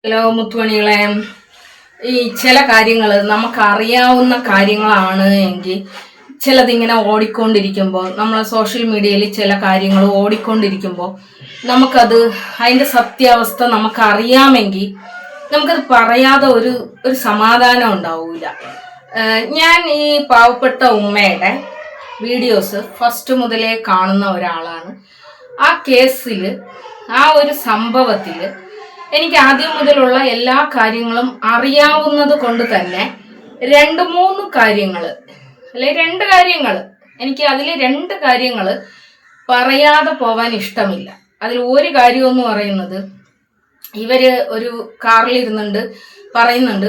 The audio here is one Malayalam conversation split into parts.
ഹലോ മുത്തുമണികളെ, ഈ ചില കാര്യങ്ങൾ നമുക്കറിയാവുന്ന കാര്യങ്ങളാണ് എങ്കിൽ ചിലതിങ്ങനെ ഓടിക്കൊണ്ടിരിക്കുമ്പോൾ നമ്മൾ സോഷ്യൽ മീഡിയയിൽ ചില കാര്യങ്ങൾ ഓടിക്കൊണ്ടിരിക്കുമ്പോൾ നമുക്കത് അതിൻ്റെ സത്യാവസ്ഥ നമുക്കറിയാമെങ്കിൽ നമുക്കത് പറയാതെ ഒരു സമാധാനം ഉണ്ടാവില്ല. ഞാൻ ഈ പാവപ്പെട്ട ഉമ്മയുടെ വീഡിയോസ് ഫസ്റ്റ് മുതലേ കാണുന്ന ഒരാളാണ്. ആ കേസിൽ, ആ ഒരു സംഭവത്തിൽ എനിക്ക് ആദ്യം മുതലുള്ള എല്ലാ കാര്യങ്ങളും അറിയാവുന്നത് കൊണ്ട് തന്നെ രണ്ട് കാര്യങ്ങൾ എനിക്ക് അതിൽ രണ്ട് കാര്യങ്ങൾ പറയാതെ പോവാൻ ഇഷ്ടമില്ല. അതിൽ ഒരു കാര്യം എന്ന് പറയുന്നത്, ഇവര് ഒരു കാറിലിരുന്നുണ്ട് പറയുന്നുണ്ട്,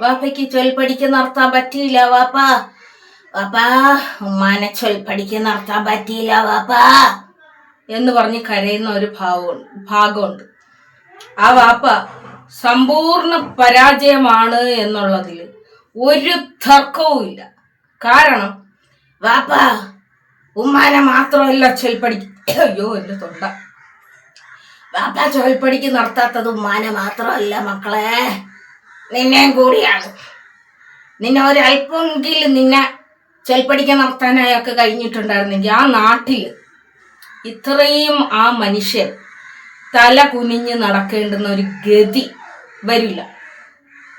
വാപ്പയ്ക്ക് ചൊൽപ്പടിക്ക് നിർത്താൻ പറ്റിയില്ല വാപ്പാ ഉമ്മാനെ ചൊൽപ്പടിക്ക് നിർത്താൻ പറ്റിയില്ല വാപ്പാ എന്ന് പറഞ്ഞ് കരയുന്ന ഒരു ഭാഗമുണ്ട്. ആ വാപ്പ സമ്പൂർണ്ണ പരാജയമാണ് എന്നുള്ളതിൽ ഒരു തർക്കവുമില്ല. കാരണം വാപ്പ ഉമ്മാനെ മാത്രമല്ല അയ്യോ എന്റെ തൊണ്ട, വാപ്പ ചൊൽപ്പടിക്ക് നടത്താത്തത് ഉമ്മാനെ മാത്രമല്ല മക്കളെ, നിന്നെയും കൂടിയാണ്. നിന്നെ ഒരല്പമെങ്കിലും നിന്നെ ചൊൽപ്പടിക്ക് നടത്താനായൊക്കെ കഴിഞ്ഞിട്ടുണ്ടായിരുന്നെങ്കിൽ ആ നാട്ടിൽ ഇത്രയും ആ മനുഷ്യൻ തല കുനിഞ്ഞ് നടക്കേണ്ടുന്ന ഒരു ഗതി വരില്ല.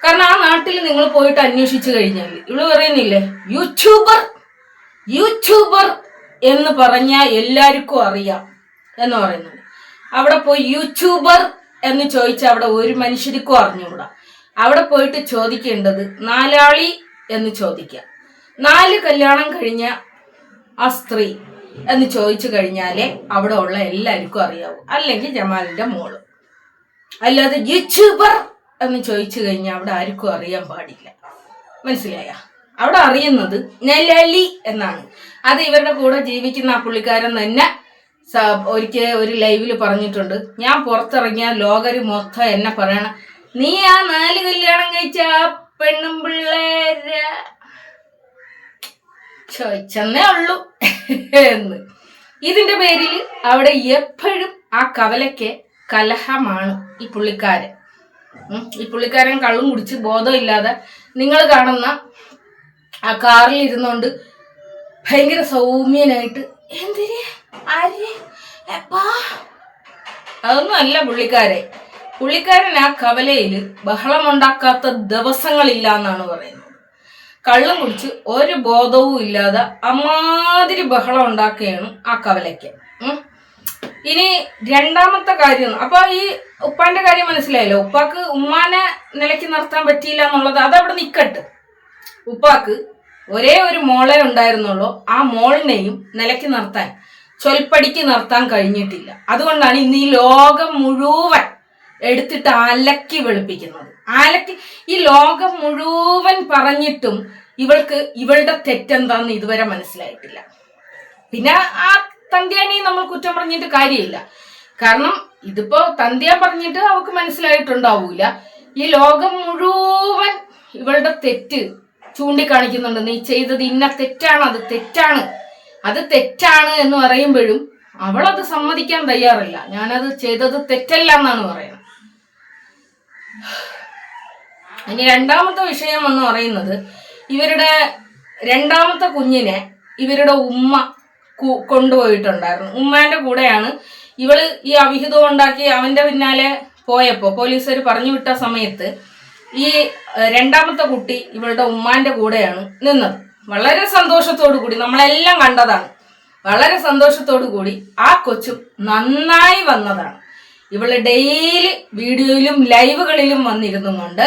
കാരണം ആ നാട്ടിൽ നിങ്ങൾ പോയിട്ട് അന്വേഷിച്ചു കഴിഞ്ഞാൽ ഇവള് പറയുന്നില്ലേ, യൂട്യൂബർ എന്ന് പറഞ്ഞാൽ എല്ലാവർക്കും അറിയാം എന്ന് പറയുന്നുണ്ട്. അവിടെ പോയി യൂട്യൂബർ എന്ന് ചോദിച്ചാൽ അവിടെ ഒരു മനുഷ്യർക്കും അറിഞ്ഞുകൂടാ. അവിടെ പോയിട്ട് ചോദിക്കേണ്ടത് നാലാളി എന്ന് ചോദിക്കുക. 4 കല്യാണം കഴിഞ്ഞ ആ സ്ത്രീ എന്ന് ചോദിച്ചു കഴിഞ്ഞാലേ അവിടെ ഉള്ള എല്ലാവർക്കും അറിയാവൂ. അല്ലെങ്കിൽ ജമാലിന്റെ മോള്. അല്ലാതെ യൂട്യൂബർ എന്ന് ചോദിച്ചു കഴിഞ്ഞാൽ അവിടെ ആർക്കും അറിയാൻ പാടില്ല. മനസ്സിലായ? അവിടെ അറിയുന്നത് നെലലി എന്നാണ്. അത് ഇവരുടെ കൂടെ ജീവിക്കുന്ന ആ പുള്ളിക്കാരൻ തന്നെ ഒരിക്കൽ ഒരു ലൈവില് പറഞ്ഞിട്ടുണ്ട്, ഞാൻ പുറത്തിറങ്ങിയ ലോകര് മൊത്തം എന്നെ പറയണം, നീ ആ 4 കല്യാണം കഴിച്ച ആ പെണ്ണും പിള്ളേരെ ചോദിച്ചെന്നേ ഉള്ളൂ എന്ന്. ഇതിന്റെ പേരിൽ അവിടെ എപ്പോഴും ആ കവലയ്ക്ക് കലഹമാണ്. ഈ പുള്ളിക്കാരൻ കള്ളും കുടിച്ച് ബോധമില്ലാതെ നിങ്ങൾ കാണുന്ന ആ കാറിൽ ഇരുന്നോണ്ട് ഭയങ്കര സൗമ്യനായിട്ട് അതൊന്നും അല്ല പുള്ളിക്കാരൻ ആ കവലയിൽ ബഹളമുണ്ടാക്കാത്ത ദിവസങ്ങളില്ല എന്നാണ് പറയുന്നത്. കള്ളും കുടിച്ച് ഒരു ബോധവും ഇല്ലാതെ അമ്മാതിരി ബഹളം ഉണ്ടാക്കുകയാണ് ആ കവലയ്ക്ക്. ഇനി രണ്ടാമത്തെ കാര്യം, അപ്പൊ ഈ ഉപ്പാന്റെ കാര്യം മനസ്സിലായല്ലോ. ഉപ്പാക്ക് ഉമ്മാനെ നിലയ്ക്ക് നിർത്താൻ പറ്റിയില്ല എന്നുള്ളത് അതവിടെ നിക്കട്ട്. ഉപ്പാക്ക് ഒരേ ഒരു മോളെ ഉണ്ടായിരുന്നുള്ളൂ. ആ മോളിനെയും നിലയ്ക്ക് നിർത്താൻ, ചൊൽപ്പടിക്ക് നിർത്താൻ കഴിഞ്ഞിട്ടില്ല. അതുകൊണ്ടാണ് ഇന്ന് ഈ ലോകം മുഴുവൻ എടുത്തിട്ട് അലക്കി വെളുപ്പിക്കുന്നത്. ഈ ലോകം മുഴുവൻ പറഞ്ഞിട്ടും ഇവളുടെ തെറ്റെന്താന്ന് ഇതുവരെ മനസ്സിലായിട്ടില്ല. പിന്നെ ആ തന്ത്യാനെ നമ്മൾ കുറ്റം പറഞ്ഞിട്ട് കാര്യമില്ല. കാരണം ഇതിപ്പോ തന്ത്യ പറഞ്ഞിട്ട് അവൾക്ക് മനസ്സിലായിട്ടുണ്ടാവൂല. ഈ ലോകം മുഴുവൻ ഇവളുടെ തെറ്റ് ചൂണ്ടിക്കാണിക്കുന്നുണ്ട്. നീ ചെയ്തത് ഇന്ന തെറ്റാണ്, അത് തെറ്റാണ് എന്ന് പറയുമ്പോഴും അവളത് സമ്മതിക്കാൻ തയ്യാറില്ല. ഞാനത് ചെയ്തത് തെറ്റല്ല എന്നാണ് പറയുന്നത്. ഇനി രണ്ടാമത്തെ വിഷയം എന്ന് പറയുന്നത്, ഇവരുടെ രണ്ടാമത്തെ കുഞ്ഞിനെ ഇവരുടെ ഉമ്മ കൊണ്ടുപോയിട്ടുണ്ടായിരുന്നു. ഉമ്മാന്റെ കൂടെയാണ് ഇവള് ഈ അവിഹിതം ഉണ്ടാക്കി അവന്റെ പിന്നാലെ പോയപ്പോ പോലീസുകാർ പറഞ്ഞു വിട്ട സമയത്ത് ഈ രണ്ടാമത്തെ കുട്ടി ഇവളുടെ ഉമ്മാന്റെ കൂടെയാണ് നിന്നത്. വളരെ സന്തോഷത്തോടു കൂടി, നമ്മളെല്ലാം കണ്ടതാണ്, വളരെ സന്തോഷത്തോടു കൂടി ആ കൊച്ചും നന്നായി വന്നതാണ്. ഇവള് ഡെയിലി വീഡിയോയിലും ലൈവുകളിലും വന്നിരുന്നുകൊണ്ട്,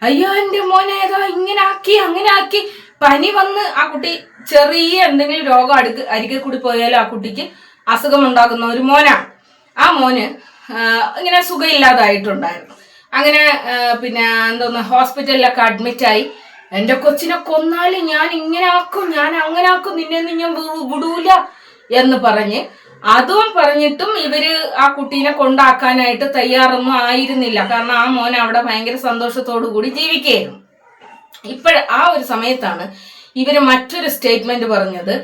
അയ്യോ എന്റെ മോനെ ഏതോ ഇങ്ങനെ ആക്കി അങ്ങനെ ആക്കി, പനി വന്ന് ആ കുട്ടി ചെറിയ എന്തെങ്കിലും രോഗം അരികെ കൂടി പോയാലും ആ കുട്ടിക്ക് അസുഖം ഉണ്ടാകുന്ന ഒരു മോനാണ്. ആ മോന് ഇങ്ങനെ സുഖമില്ലാതായിട്ടുണ്ടായിരുന്നു. അങ്ങനെ പിന്നെ ഹോസ്പിറ്റലിലൊക്കെ അഡ്മിറ്റായി. എൻ്റെ കൊച്ചിനെ കൊന്നാലും ഞാൻ ഇങ്ങനെ ആക്കും, ഞാൻ അങ്ങനെ ആക്കും, നിന്നെ ഞാൻ വിടൂല എന്ന് പറഞ്ഞ് അതും പറഞ്ഞിട്ടും ഇവര് ആ കുട്ടീനെ കൊണ്ടാക്കാനായിട്ട് തയ്യാറൊന്നും ആയിരുന്നില്ല. കാരണം ആ മോൻ അവിടെ ഭയങ്കര സന്തോഷത്തോടു കൂടി ജീവിക്കുകയായിരുന്നു. ആ ഒരു സമയത്താണ് ഇവര് മറ്റൊരു സ്റ്റേറ്റ്മെന്റ് പറഞ്ഞത്.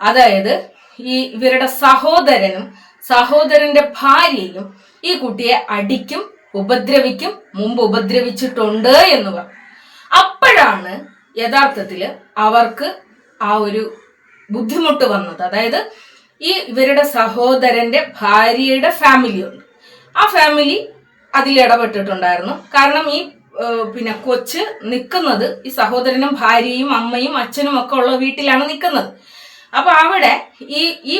അതായത് ഇവരുടെ സഹോദരനും സഹോദരന്റെ ഭാര്യയും ഈ കുട്ടിയെ അടിക്കും, ഉപദ്രവിക്കും, മുമ്പ് ഉപദ്രവിച്ചിട്ടുണ്ട് എന്ന് പറഞ്ഞു. അപ്പോഴാണ് യഥാർത്ഥത്തിൽ അവർക്ക് ആ ഒരു ബുദ്ധിമുട്ട് വന്നത്. അതായത് ഇവരുടെ സഹോദരന്റെ ഭാര്യയുടെ ഫാമിലി ഉണ്ട്, ആ ഫാമിലി അതിൽ ഇടപെട്ടിട്ടുണ്ടായിരുന്നു. കാരണം പിന്നെ കൊച്ച് നിൽക്കുന്നത് ഈ സഹോദരനും ഭാര്യയും അമ്മയും അച്ഛനും ഒക്കെ ഉള്ള വീട്ടിലാണ് നിൽക്കുന്നത്. അപ്പൊ അവിടെ ഈ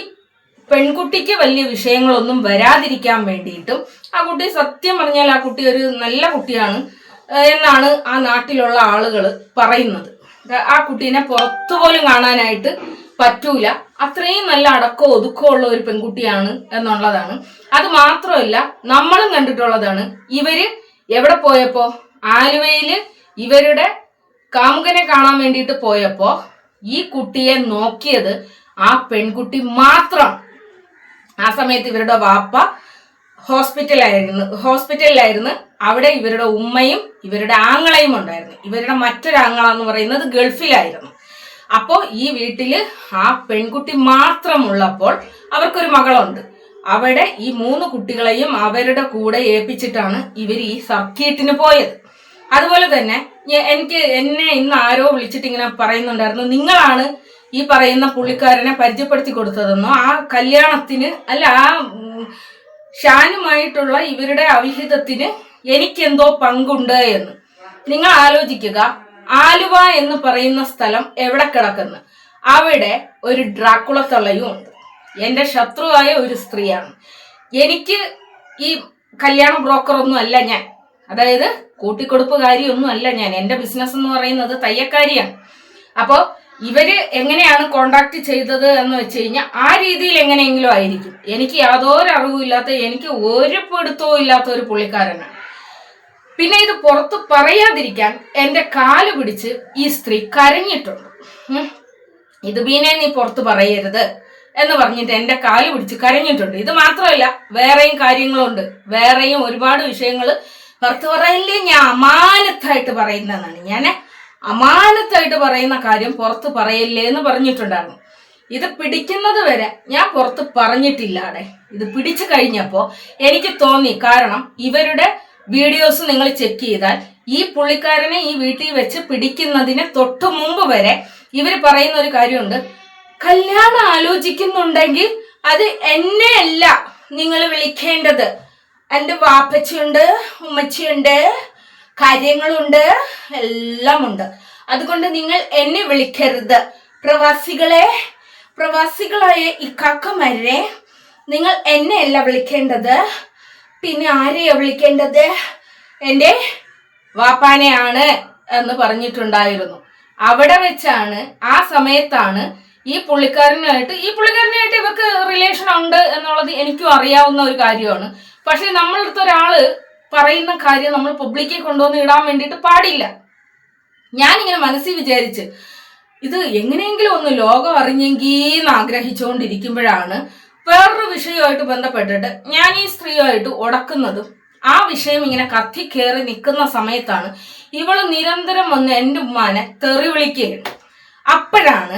പെൺകുട്ടിക്ക് വലിയ വിഷയങ്ങളൊന്നും വരാതിരിക്കാൻ വേണ്ടിയിട്ടും, ആ കുട്ടി സത്യം പറഞ്ഞാൽ ആ കുട്ടി ഒരു നല്ല കുട്ടിയാണ് എന്നാണ് ആ നാട്ടിലുള്ള ആളുകൾ പറയുന്നത്. ആ കുട്ടീനെ പുറത്തു പോലും കാണാനായിട്ട് പറ്റൂല, അത്രയും നല്ല അടക്കോ ഒതുക്കോ ഉള്ള ഒരു പെൺകുട്ടിയാണ് എന്നുള്ളതാണ്. അത് മാത്രമല്ല, നമ്മളും കണ്ടിട്ടുള്ളതാണ്. ഇവര് എവിടെ പോയപ്പോ, ആലുവയില് ഇവരുടെ കാമുകനെ കാണാൻ വേണ്ടിയിട്ട് പോയപ്പോ ഈ കുട്ടിയെ നോക്കിയത് ആ പെൺകുട്ടി മാത്രം. ആ സമയത്ത് ഇവരുടെ വാപ്പ ഹോസ്പിറ്റലിലായിരുന്നു. അവിടെ ഇവരുടെ ഉമ്മയും ഇവരുടെ ആങ്ങളയും ഉണ്ടായിരുന്നു. ഇവരുടെ മറ്റൊരാങ്ങള എന്ന് പറയുന്നത് ഗൾഫിലായിരുന്നു. അപ്പോൾ ഈ വീട്ടില് ആ പെൺകുട്ടി മാത്രമുള്ളപ്പോൾ അവർക്കൊരു മകളുണ്ട്. അവിടെ ഈ 3 കുട്ടികളെയും അവരുടെ കൂടെ ഏൽപ്പിച്ചിട്ടാണ് ഇവർ ഈ സർക്കീട്ടിന് പോയത്. അതുപോലെ തന്നെ എന്നെ ഇന്ന് ആരോ വിളിച്ചിട്ട് ഇങ്ങനെ പറയുന്നുണ്ടായിരുന്നു, നിങ്ങളാണ് ഈ പറയുന്ന പുള്ളിക്കാരനെ പരിചയപ്പെടുത്തി കൊടുത്തതെന്നോ, ആ കല്യാണത്തിന് അല്ല ആ ഷാനുമായിട്ടുള്ള ഇവരുടെ അവിഹിതത്തിന് എനിക്കെന്തോ പങ്കുണ്ട് എന്ന്. നിങ്ങൾ ആലോചിക്കുക, ആലുവ എന്ന് പറയുന്ന സ്ഥലം എവിടെ കിടക്കുന്നു? അവിടെ ഒരു ഡ്രാക്കുള തള്ളയും ഉണ്ട്. എന്റെ ശത്രുവായ ഒരു സ്ത്രീയാണ്. എനിക്ക് ഈ കല്യാണ ബ്രോക്കറൊന്നും അല്ല ഞാൻ, അതായത് കൂട്ടിക്കൊടുപ്പുകാരിയൊന്നും അല്ല ഞാൻ. എന്റെ ബിസിനസ് എന്ന് പറയുന്നത് തയ്യക്കാരിയാണ്. അപ്പോൾ ഇവര് എങ്ങനെയാണ് കോണ്ടാക്ട് ചെയ്തത് എന്ന് വെച്ച് കഴിഞ്ഞാൽ ആ രീതിയിൽ എങ്ങനെയെങ്കിലും ആയിരിക്കും. എനിക്ക് യാതൊരു അറിവുമില്ലാത്ത, എനിക്ക് ഒരു പിടുത്തവും ഇല്ലാത്ത ഒരു പുള്ളിക്കാരനാണ്. പിന്നെ ഇത് പുറത്ത് പറയാതിരിക്കാൻ എന്റെ കാല് പിടിച്ച് ഈ സ്ത്രീ കരഞ്ഞിട്ടുണ്ട്. ഇത് ബീനെ നീ പുറത്ത് പറയരുത് എന്ന് പറഞ്ഞിട്ട് എന്റെ കാല് പിടിച്ച് കരഞ്ഞിട്ടുണ്ട്. ഇത് മാത്രമല്ല, വേറെയും കാര്യങ്ങളുണ്ട്, വേറെയും ഒരുപാട് വിഷയങ്ങൾ പുറത്ത് പറയില്ലേ. ഞാൻ അമാനത്തായിട്ട് പറയുന്നതാണ്, ഞാൻ അമാനത്തായിട്ട് പറയുന്ന കാര്യം പുറത്ത് പറയല്ലേ എന്ന് പറഞ്ഞിട്ടുണ്ടായിരുന്നു. ഇത് പിടിക്കുന്നത് വരെ ഞാൻ പുറത്ത് പറഞ്ഞിട്ടില്ലാടെ. ഇത് പിടിച്ചു കഴിഞ്ഞപ്പോ എനിക്ക് തോന്നി, കാരണം ഇവരുടെ വീഡിയോസ് നിങ്ങൾ ചെക്ക് ചെയ്താൽ ഈ പുള്ളിക്കാരനെ ഈ വീട്ടിൽ വെച്ച് പിടിക്കുന്നതിന് തൊട്ടു മുമ്പ് വരെ ഇവർ പറയുന്ന ഒരു കാര്യമുണ്ട്, കല്യാണം ആലോചിക്കുന്നുണ്ടെങ്കിൽ അത് എന്നെ അല്ല നിങ്ങൾ വിളിക്കേണ്ടത്, എൻ്റെ വാപ്പച്ചിയുണ്ട്, ഉമ്മച്ചിയുണ്ട്, കാര്യങ്ങളുണ്ട്, എല്ലാം ഉണ്ട്, അതുകൊണ്ട് നിങ്ങൾ എന്നെ വിളിക്കരുത്. പ്രവാസികളായ ഈ കാക്കമാരെ നിങ്ങൾ എന്നെ അല്ല വിളിക്കേണ്ടത്, പിന്നെ ആരെയാ വിളിക്കേണ്ടത്? എൻ്റെ വാപ്പാനെയാണ് എന്ന് പറഞ്ഞിട്ടുണ്ടായിരുന്നു. അവിടെ വെച്ചാണ്, ആ സമയത്താണ് ഈ പുള്ളിക്കാരനായിട്ട് ഇവർക്ക് റിലേഷൻ ഉണ്ട് എന്നുള്ളത് എനിക്കും അറിയാവുന്ന ഒരു കാര്യമാണ്. പക്ഷെ നമ്മളടുത്ത് ഒരാള് പറയുന്ന കാര്യം നമ്മൾ പബ്ലിക്കിൽ കൊണ്ടുവന്ന് ഇടാൻ വേണ്ടിയിട്ട് പാടില്ല. ഞാനിങ്ങനെ മനസ്സിൽ വിചാരിച്ച് ഇത് എങ്ങനെയെങ്കിലും ഒന്ന് ലോകം അറിഞ്ഞെങ്കിന്ന് ആഗ്രഹിച്ചുകൊണ്ടിരിക്കുമ്പോഴാണ് വേറൊരു വിഷയവുമായിട്ട് ബന്ധപ്പെട്ടിട്ട് ഞാൻ ഈ സ്ത്രീയുമായിട്ട് ഉടക്കുന്നതും ആ വിഷയം ഇങ്ങനെ കത്തിക്കേറി നിൽക്കുന്ന സമയത്താണ് ഇവള് നിരന്തരം വന്ന് എൻ്റെ ഉമ്മാനെ തെറി വിളിക്കുകയാണ്. അപ്പോഴാണ്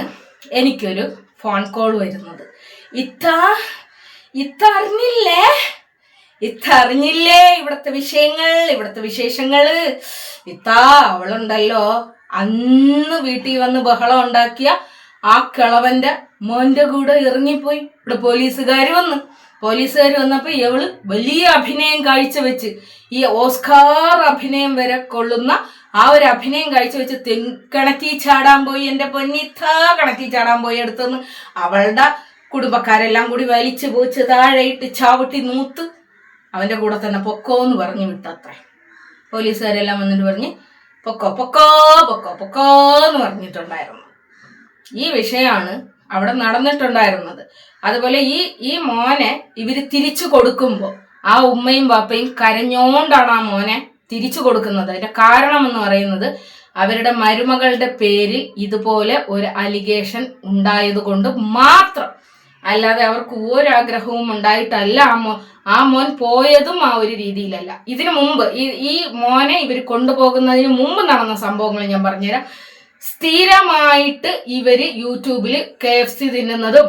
എനിക്കൊരു ഫോൺ കോൾ വരുന്നത്. ഇത്ത അറിഞ്ഞില്ലേ ഇവിടുത്തെ വിശേഷങ്ങള്? അവളുണ്ടല്ലോ, അന്ന് വീട്ടിൽ വന്ന് ബഹളം ഉണ്ടാക്കിയ ആ കിളവന്റെ മോന്റെ കൂടെ ഇറങ്ങിപ്പോയി. ഇവിടെ പോലീസുകാർ വന്നപ്പോ ഇവള് വലിയ അഭിനയം കാഴ്ചവെച്ച്, ഈ ഓസ്കാർ അഭിനയം വരെ കൊള്ളുന്ന ആ ഒരു അഭിനയം കാഴ്ചവെച്ച് കിണറ്റി ചാടാൻ പോയി. എൻ്റെ പൊന്നിത്ത കിണറ്റി ചാടാൻ പോയി. അടുത്തുനിന്ന് അവളുടെ കുടുംബക്കാരെല്ലാം കൂടി വലിച്ചു പോച്ച് താഴെയിട്ട് ചാവട്ടി നൂത്ത് അവന്റെ കൂടെ തന്നെ പൊക്കോ എന്ന് പറഞ്ഞു വിട്ടത്രേ. പോലീസുകാരെല്ലാം വന്നിട്ട് പറഞ്ഞ് പൊക്കോ എന്ന് പറഞ്ഞിട്ടുണ്ടായിരുന്നു. ഈ വിഷയമാണ് അവിടെ നടന്നിട്ടുണ്ടായിരുന്നത്. അതുപോലെ ഈ മോനെ ഇവര് തിരിച്ചു കൊടുക്കുമ്പോൾ ആ ഉമ്മയും ബാപ്പയും കരഞ്ഞോണ്ടാണ് ആ മോനെ തിരിച്ചു കൊടുക്കുന്നത്. അതിന്റെ കാരണം എന്ന് പറയുന്നത് അവരുടെ മരുമകളുടെ പേരിൽ ഇതുപോലെ ഒരു അലിഗേഷൻ ഉണ്ടായത് കൊണ്ട് മാത്രം, അല്ലാതെ അവർക്ക് ഒരാഗ്രഹവും ഉണ്ടായിട്ടല്ല ആ മോൻ പോയതും ആ ഒരു രീതിയിലല്ല. ഇതിനു മുമ്പ് ഈ മോനെ ഇവർ കൊണ്ടുപോകുന്നതിന് മുമ്പ് നടന്ന സംഭവങ്ങൾ ഞാൻ പറഞ്ഞുതരാം. സ്ഥിരമായിട്ട് ഇവര് യൂട്യൂബിൽ KFC തിന്നുന്നതും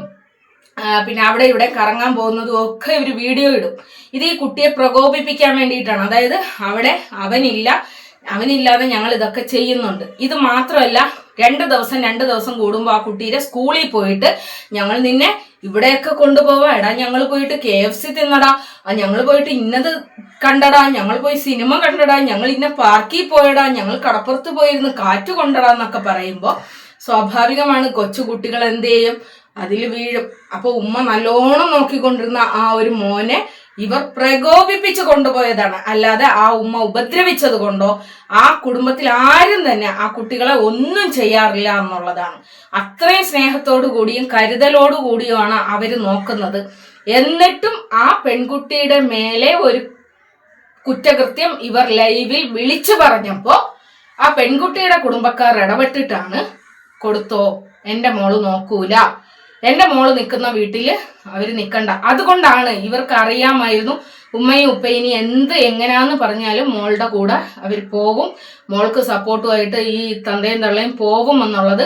പിന്നെ അവിടെ ഇവിടെ കറങ്ങാൻ പോകുന്നതും ഒക്കെ ഇവർ വീഡിയോ ഇടും. ഇത് ഈ കുട്ടിയെ പ്രകോപിപ്പിക്കാൻ വേണ്ടിയിട്ടാണ്. അതായത് അവിടെ അവനില്ലാതെ ഞങ്ങൾ ഇതൊക്കെ ചെയ്യുന്നുണ്ട്. ഇത് മാത്രമല്ല, 2 ദിവസം കൂടുമ്പോൾ ആ കുട്ടീരെ സ്കൂളിൽ പോയിട്ട് ഞങ്ങൾ നിന്നെ ഇവിടെയൊക്കെ കൊണ്ടുപോവാ, എടാ ഞങ്ങൾ പോയിട്ട് KFC തിന്നടാ, ഞങ്ങൾ പോയിട്ട് ഇന്നത് കണ്ടടാ, ഞങ്ങൾ പോയി സിനിമ കണ്ടടാ, ഞങ്ങൾ ഇന്ന പാർക്കിൽ പോയടാ, ഞങ്ങൾ കടപ്പുറത്ത് പോയിരുന്ന് കാറ്റ് കൊണ്ടടാ എന്നൊക്കെ പറയുമ്പോൾ സ്വാഭാവികമാണ് കൊച്ചു കുട്ടികൾ എന്ത് ചെയ്യും, അതിൽ വീഴും. അപ്പൊ ഉമ്മ നല്ലോണം നോക്കിക്കൊണ്ടിരുന്ന ആ ഒരു മോനെ ഇവർ പ്രകോപിപ്പിച്ച് കൊണ്ടുപോയതാണ്. അല്ലാതെ ആ ഉമ്മ ഉപദ്രവിച്ചത് കൊണ്ടോ ആ കുടുംബത്തിൽ ആരും തന്നെ ആ കുട്ടികളെ ഒന്നും ചെയ്യാറില്ല എന്നുള്ളതാണ്. അത്രയും സ്നേഹത്തോടു കൂടിയും കരുതലോടു കൂടിയുമാണ് അവര് നോക്കുന്നത്. എന്നിട്ടും ആ പെൺകുട്ടിയുടെ മേലെ ഒരു കുറ്റകൃത്യം ഇവർ ലൈവിൽ വിളിച്ചു പറഞ്ഞപ്പോ ആ പെൺകുട്ടിയുടെ കുടുംബക്കാർ ഇടപെട്ടിട്ടാണ്, കൊടുത്തോ, എന്റെ മോള് നോക്കൂല, എന്റെ മോള് നിൽക്കുന്ന വീട്ടില് അവര് നിൽക്കണ്ട. അതുകൊണ്ടാണ് ഇവർക്ക് അറിയാമായിരുന്നു ഉമ്മയും ഉപ്പയും എങ്ങനെയാന്ന് പറഞ്ഞാലും മോളുടെ കൂടെ അവർ പോകും, മോൾക്ക് സപ്പോർട്ടുമായിട്ട് ഈ തന്തയും തള്ളയും പോകും എന്നുള്ളത്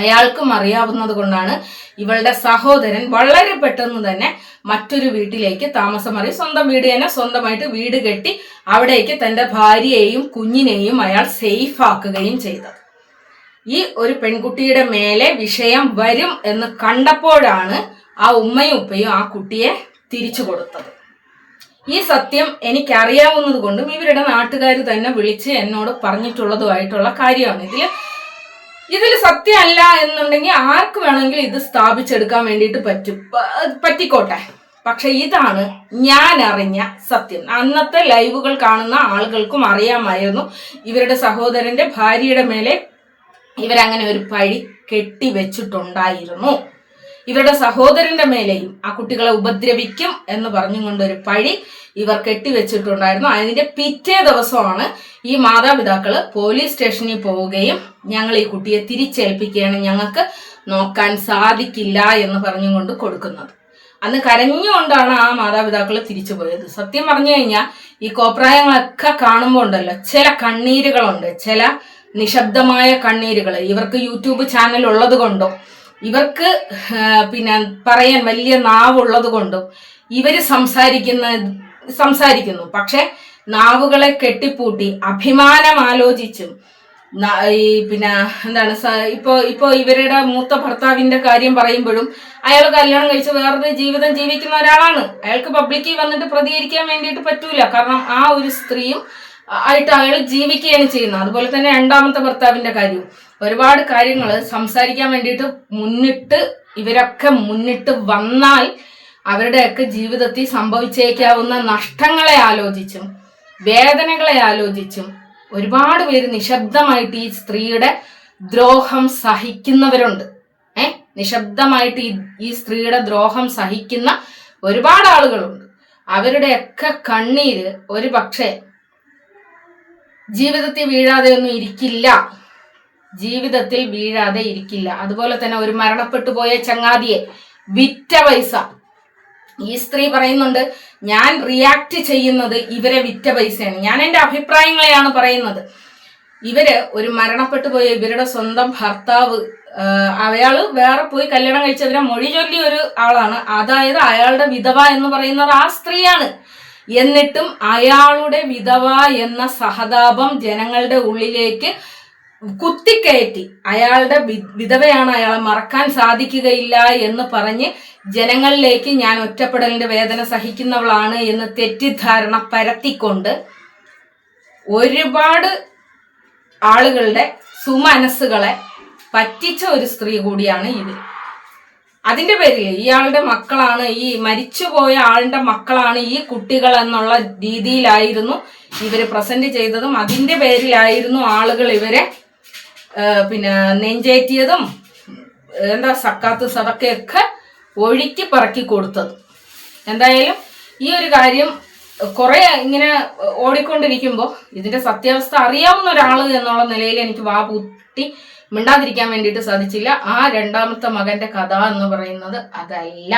അയാൾക്കും അറിയാവുന്നത് കൊണ്ടാണ് ഇവളുടെ സഹോദരൻ വളരെ പെട്ടെന്ന് തന്നെ മറ്റൊരു വീട്ടിലേക്ക് താമസം മാറി. സ്വന്തം വീട് തന്നെ സ്വന്തമായിട്ട് വീട് കെട്ടി അവിടേക്ക് തന്റെ ഭാര്യയെയും കുഞ്ഞിനെയും അയാൾ സേഫ് ആക്കുകയും ചെയ്തത്. ഈ ഒരു പെൺകുട്ടിയുടെ മേലെ വിഷയം വരും എന്ന് കണ്ടപ്പോഴാണ് ആ ഉമ്മയും ഉപ്പയും ആ കുട്ടിയെ തിരിച്ചു കൊടുത്തത്. ഈ സത്യം എനിക്കറിയാവുന്നത് കൊണ്ടും ഇവരുടെ നാട്ടുകാർ തന്നെ വിളിച്ച് എന്നോട് പറഞ്ഞിട്ടുള്ളതുമായിട്ടുള്ള കാര്യമാണ്. ഇതിൽ സത്യമല്ല എന്നുണ്ടെങ്കിൽ ആർക്ക് വേണമെങ്കിലും ഇത് സ്ഥാപിച്ചെടുക്കാൻ വേണ്ടിയിട്ട് പറ്റിക്കോട്ടെ. പക്ഷെ ഇതാണ് ഞാൻ അറിഞ്ഞ സത്യം. അന്നത്തെ ലൈവുകൾ കാണുന്ന ആളുകൾക്കും അറിയാമായിരുന്നു ഇവരുടെ സഹോദരന്റെ ഭാര്യയുടെ മേലെ ഇവരങ്ങനെ ഒരു പഴി കെട്ടിവെച്ചിട്ടുണ്ടായിരുന്നു. ഇവരുടെ സഹോദരന്റെ മേലെയും ആ കുട്ടികളെ ഉപദ്രവിക്കും എന്ന് പറഞ്ഞുകൊണ്ടൊരു പഴി ഇവർ കെട്ടിവെച്ചിട്ടുണ്ടായിരുന്നു. അതിന്റെ പിറ്റേ ദിവസമാണ് ഈ മാതാപിതാക്കള് പോലീസ് സ്റ്റേഷനിൽ പോവുകയും ഞങ്ങൾ ഈ കുട്ടിയെ തിരിച്ചേൽപ്പിക്കുകയാണ്, ഞങ്ങൾക്ക് നോക്കാൻ സാധിക്കില്ല എന്ന് പറഞ്ഞുകൊണ്ട് കൊടുക്കുന്നത്. അന്ന് കരഞ്ഞുകൊണ്ടാണ് ആ മാതാപിതാക്കൾ തിരിച്ചു പോയത്. സത്യം പറഞ്ഞു കഴിഞ്ഞാൽ ഈ കോപ്രായങ്ങളൊക്കെ കാണുമ്പോൾ ഉണ്ടല്ലോ, ചില കണ്ണീരുകളുണ്ട്, ചില നിശബ്ദമായ കണ്ണീരുകൾ. ഇവർക്ക് യൂട്യൂബ് ചാനൽ ഉള്ളത് കൊണ്ടോ ഇവർക്ക് പിന്നെ പറയാൻ വലിയ നാവുള്ളത് കൊണ്ടും ഇവര് സംസാരിക്കുന്നു. പക്ഷെ നാവുകളെ കെട്ടിപ്പൂട്ടി അഭിമാനം ആലോചിച്ചും ഈ പിന്നെ എന്താണ് ഇപ്പോ ഇവരുടെ മൂത്ത ഭർത്താവിന്റെ കാര്യം പറയുമ്പോഴും അയാൾ കല്യാണം കഴിച്ച് വേറൊരു ജീവിതം ജീവിക്കുന്ന ഒരാളാണ്. അയാൾക്ക് പബ്ലിക്കിൽ വന്നിട്ട് പ്രതികരിക്കാൻ വേണ്ടിയിട്ട് പറ്റൂല. കാരണം ആ ഒരു സ്ത്രീയും ആയിട്ട് അയാൾ ജീവിക്കുകയാണ് ചെയ്യുന്നത്. അതുപോലെ തന്നെ 2ാമത്തെ ഭർത്താവിന്റെ കാര്യവും ഒരുപാട് കാര്യങ്ങൾ സംസാരിക്കാൻ വേണ്ടിയിട്ട് ഇവരൊക്കെ മുന്നിട്ട് വന്നാൽ അവരുടെയൊക്കെ ജീവിതത്തിൽ സംഭവിച്ചേക്കാവുന്ന നഷ്ടങ്ങളെ ആലോചിച്ചും വേദനകളെ ആലോചിച്ചും ഒരുപാട് പേര് നിശബ്ദമായിട്ട് ഈ സ്ത്രീയുടെ ദ്രോഹം സഹിക്കുന്നവരുണ്ട്. നിശബ്ദമായിട്ട് ഈ സ്ത്രീയുടെ ദ്രോഹം സഹിക്കുന്ന ഒരുപാട് ആളുകളുണ്ട്. അവരുടെയൊക്കെ കണ്ണീര് ഒരു പക്ഷേ ജീവിതത്തിൽ വീഴാതെ ഇരിക്കില്ല. അതുപോലെ തന്നെ ഒരു മരണപ്പെട്ടു പോയ ചങ്ങാതിയെ വിറ്റ പൈസ, ഈ സ്ത്രീ പറയുന്നുണ്ട്, ഞാൻ റിയാക്ട് ചെയ്യുന്നത് ഇവരെ വിറ്റ പൈസയാണ്. ഞാൻ എൻ്റെ അഭിപ്രായങ്ങളെയാണ് പറയുന്നത്. ഇവര് ഒരു മരണപ്പെട്ടു പോയ ഇവരുടെ സ്വന്തം ഭർത്താവ്, അയാള് വേറെ പോയി കല്യാണം കഴിച്ചവരെ മൊഴി ചൊല്ലിയ ഒരു ആളാണ്. അതായത് അയാളുടെ വിധവ എന്ന് പറയുന്നത് ആ സ്ത്രീയാണ്. എന്നിട്ടും അയാളുടെ വിധവ എന്ന സഹതാപം ജനങ്ങളുടെ ഉള്ളിലേക്ക് കുത്തിക്കയറ്റി അയാളുടെ വിധവയാണ്, അയാളെ മറക്കാൻ സാധിക്കുകയില്ല എന്ന് പറഞ്ഞ് ജനങ്ങളിലേക്ക് ഞാൻ ഒറ്റപ്പെടലിന്റെ വേദന സഹിക്കുന്നവളാണ് എന്ന് തെറ്റിദ്ധാരണ പരത്തിക്കൊണ്ട് ഒരുപാട് ആളുകളുടെ സുമനസ്സുകളെ പറ്റിച്ച ഒരു സ്ത്രീ കൂടിയാണ് ഇവർ. അതിന്റെ പേരിൽ ഇയാളുടെ മക്കളാണ്, ഈ മരിച്ചുപോയ ആളുടെ മക്കളാണ് ഈ കുട്ടികൾ എന്നുള്ള രീതിയിലായിരുന്നു ഇവര് പ്രസന്റ് ചെയ്തതും. അതിന്റെ പേരിലായിരുന്നു ആളുകൾ ഇവരെ പിന്നെ നെഞ്ചേറ്റിയതും സക്കാത്ത് സദക്കയൊക്കെ ഒഴുക്കി പറക്കി കൊടുത്തത്. എന്തായാലും ഈ ഒരു കാര്യം കുറെ ഇങ്ങനെ ഓടിക്കൊണ്ടിരിക്കുമ്പോൾ ഇതിന്റെ സത്യാവസ്ഥ അറിയാവുന്ന ഒരാൾ എന്നുള്ള നിലയിൽ എനിക്ക് വാപൂട്ടി മിണ്ടാതിരിക്കാൻ വേണ്ടിയിട്ട് സാധിച്ചില്ല. ആ 2ാമത്തെ മകന്റെ കഥ എന്ന് പറയുന്നത് അതല്ല.